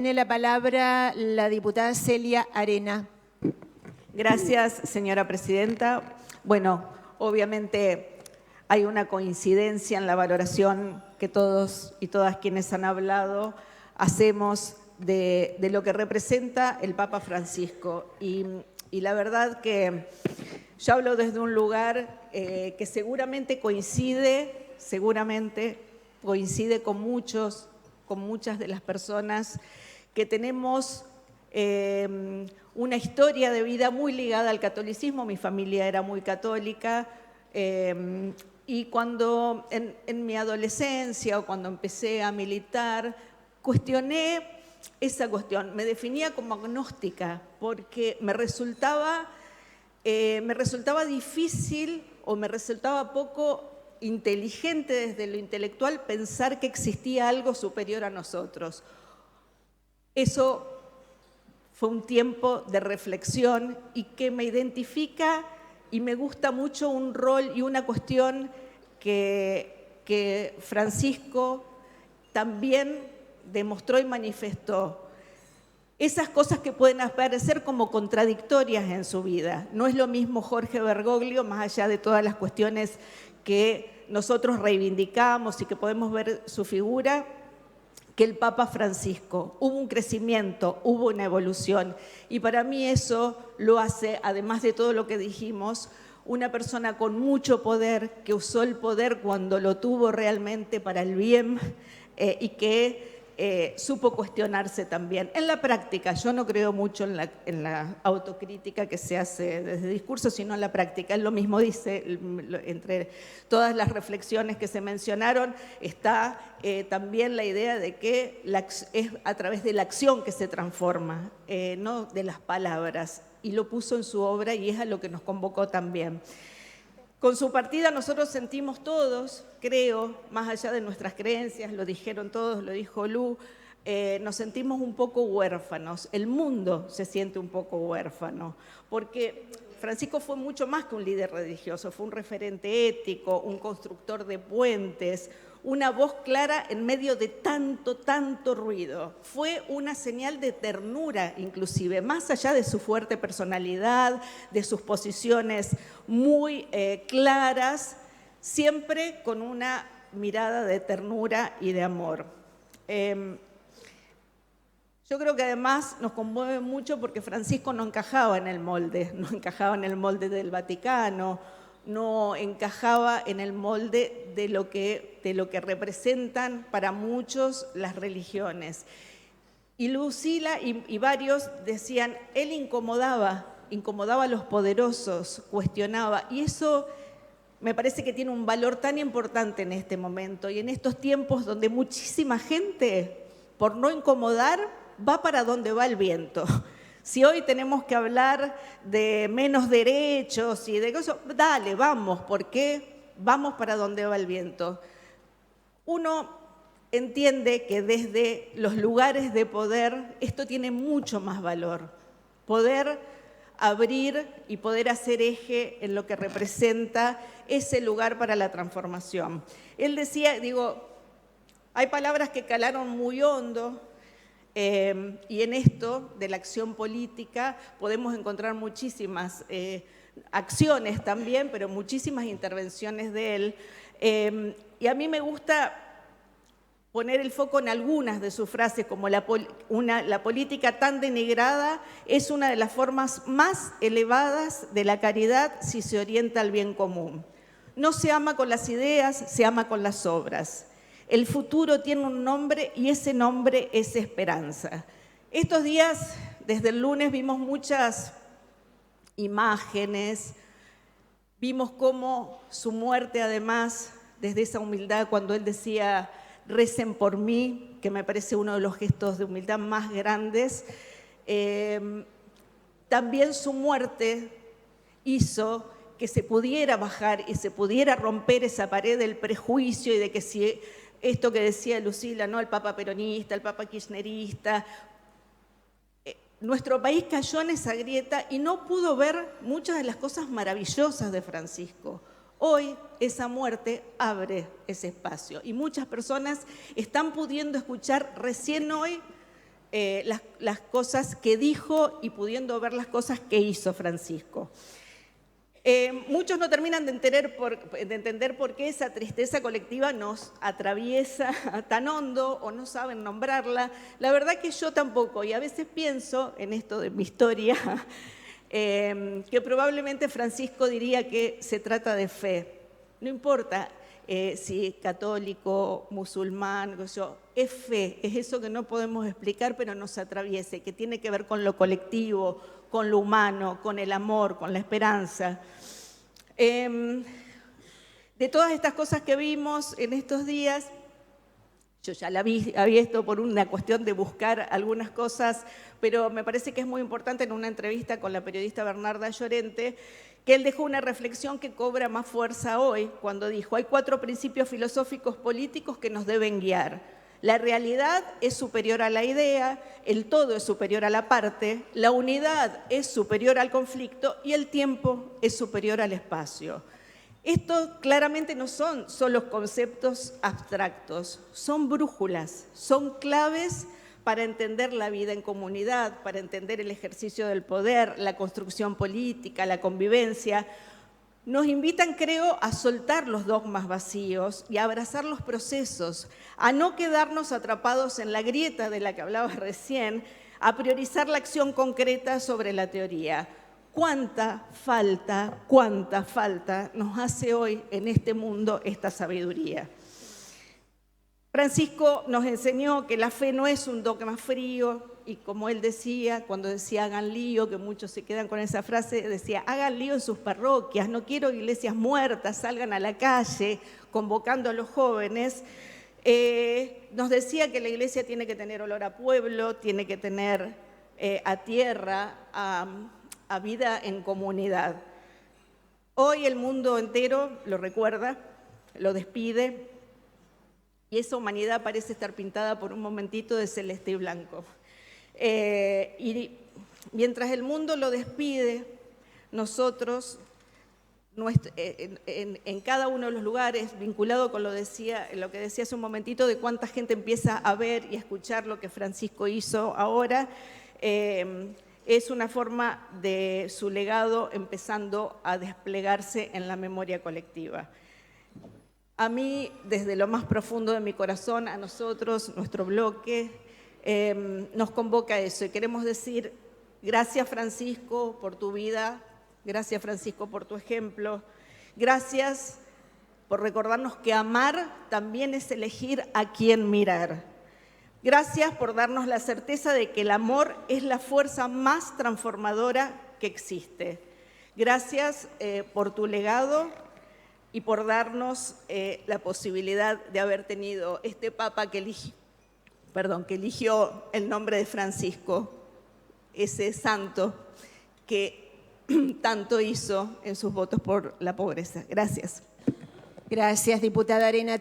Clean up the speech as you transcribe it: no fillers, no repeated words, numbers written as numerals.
Tiene la palabra la diputada Celia Arena. Gracias, señora presidenta. Bueno, obviamente hay una coincidencia en la valoración que todos y todas quienes han hablado hacemos de lo que representa el Papa Francisco. Y la verdad que yo hablo desde un lugar que seguramente coincide con muchas de las personas que tenemos una historia de vida muy ligada al catolicismo. Mi familia era muy católica y cuando en mi adolescencia o cuando empecé a militar, cuestioné esa cuestión. Me definía como agnóstica porque me resultaba difícil o me resultaba poco inteligente desde lo intelectual pensar que existía algo superior a nosotros. Eso fue un tiempo de reflexión y que me identifica y me gusta mucho un rol y una cuestión que Francisco también demostró y manifestó. Esas cosas que pueden aparecer como contradictorias en su vida. No es lo mismo Jorge Bergoglio, más allá de todas las cuestiones que nosotros reivindicamos y que podemos ver su figura, que el Papa Francisco. Hubo un crecimiento, hubo una evolución y para mí eso lo hace, además de todo lo que dijimos, una persona con mucho poder, que usó el poder cuando lo tuvo realmente para el bien y que supo cuestionarse también. En la práctica, yo no creo mucho en la autocrítica que se hace desde discurso, sino en la práctica. Él lo mismo dice, entre todas las reflexiones que se mencionaron, está también la idea de que es a través de la acción que se transforma, no de las palabras. Y lo puso en su obra y es a lo que nos convocó también. Con su partida nosotros sentimos todos, creo, más allá de nuestras creencias, lo dijeron todos, lo dijo Lu, nos sentimos un poco huérfanos. El mundo se siente un poco huérfano, porque Francisco fue mucho más que un líder religioso, fue un referente ético, un constructor de puentes, una voz clara en medio de tanto ruido. Fue una señal de ternura, inclusive, más allá de su fuerte personalidad, de sus posiciones muy claras, siempre con una mirada de ternura y de amor. Yo creo que además nos conmueve mucho porque Francisco no encajaba en el molde del Vaticano, no encajaba en el molde de lo que representan para muchos las religiones. Y Lucila y varios decían, él incomodaba a los poderosos, cuestionaba, y eso me parece que tiene un valor tan importante en este momento y en estos tiempos donde muchísima gente, por no incomodar, va para donde va el viento. Si hoy tenemos que hablar de menos derechos y de eso, dale, vamos, porque vamos para donde va el viento. Uno entiende que desde los lugares de poder esto tiene mucho más valor. Poder abrir y poder hacer eje en lo que representa ese lugar para la transformación. Él decía, hay palabras que calaron muy hondo, y en esto de la acción política podemos encontrar muchísimas acciones también, pero muchísimas intervenciones de él. Y a mí me gusta poner el foco en algunas de sus frases, como la política tan denigrada es una de las formas más elevadas de la caridad si se orienta al bien común. No se ama con las ideas, se ama con las obras. El futuro tiene un nombre y ese nombre es esperanza. Estos días, desde el lunes, vimos muchas imágenes, vimos cómo su muerte, además, desde esa humildad, cuando él decía, recen por mí, que me parece uno de los gestos de humildad más grandes, también su muerte hizo que se pudiera bajar y se pudiera romper esa pared del prejuicio y de que si esto que decía Lucila, ¿no? El Papa peronista, el Papa kirchnerista. Nuestro país cayó en esa grieta y no pudo ver muchas de las cosas maravillosas de Francisco. Hoy esa muerte abre ese espacio y muchas personas están pudiendo escuchar recién hoy las cosas que dijo y pudiendo ver las cosas que hizo Francisco. Muchos no terminan de entender por qué esa tristeza colectiva nos atraviesa tan hondo o no saben nombrarla. La verdad que yo tampoco, y a veces pienso en esto de mi historia, que probablemente Francisco diría que se trata de fe. No importa si católico, musulmán, es fe, es eso que no podemos explicar, pero nos atraviesa, que tiene que ver con lo colectivo, con lo humano, con el amor, con la esperanza. De todas estas cosas que vimos en estos días, yo ya la había visto por una cuestión de buscar algunas cosas, pero me parece que es muy importante en una entrevista con la periodista Bernarda Llorente, que él dejó una reflexión que cobra más fuerza hoy, cuando dijo: hay 4 principios filosóficos políticos que nos deben guiar. La realidad es superior a la idea, el todo es superior a la parte, la unidad es superior al conflicto y el tiempo es superior al espacio. Esto claramente no son solo conceptos abstractos, son brújulas, son claves para entender la vida en comunidad, para entender el ejercicio del poder, la construcción política, la convivencia. Nos invitan, creo, a soltar los dogmas vacíos y a abrazar los procesos, a no quedarnos atrapados en la grieta de la que hablaba recién, a priorizar la acción concreta sobre la teoría. ¿Cuánta falta nos hace hoy en este mundo esta sabiduría? Francisco nos enseñó que la fe no es un dogma frío y, como él decía, cuando decía hagan lío, que muchos se quedan con esa frase, decía hagan lío en sus parroquias, no quiero iglesias muertas, salgan a la calle convocando a los jóvenes. Nos decía que la iglesia tiene que tener olor a pueblo, tiene que tener a tierra, a vida en comunidad. Hoy el mundo entero lo recuerda, lo despide, y esa humanidad parece estar pintada por un momentito de celeste y blanco. Y mientras el mundo lo despide, nosotros, en cada uno de los lugares, vinculado con lo que decía hace un momentito, de cuánta gente empieza a ver y a escuchar lo que Francisco hizo ahora, es una forma de su legado empezando a desplegarse en la memoria colectiva. A mí, desde lo más profundo de mi corazón, a nosotros, nuestro bloque, nos convoca a eso. Y queremos decir, gracias Francisco por tu vida, gracias Francisco por tu ejemplo, gracias por recordarnos que amar también es elegir a quién mirar. Gracias por darnos la certeza de que el amor es la fuerza más transformadora que existe. Gracias por tu legado y por darnos la posibilidad de haber tenido este Papa que eligió el nombre de Francisco, ese santo que tanto hizo en sus votos por la pobreza. Gracias. Gracias, diputada Arena.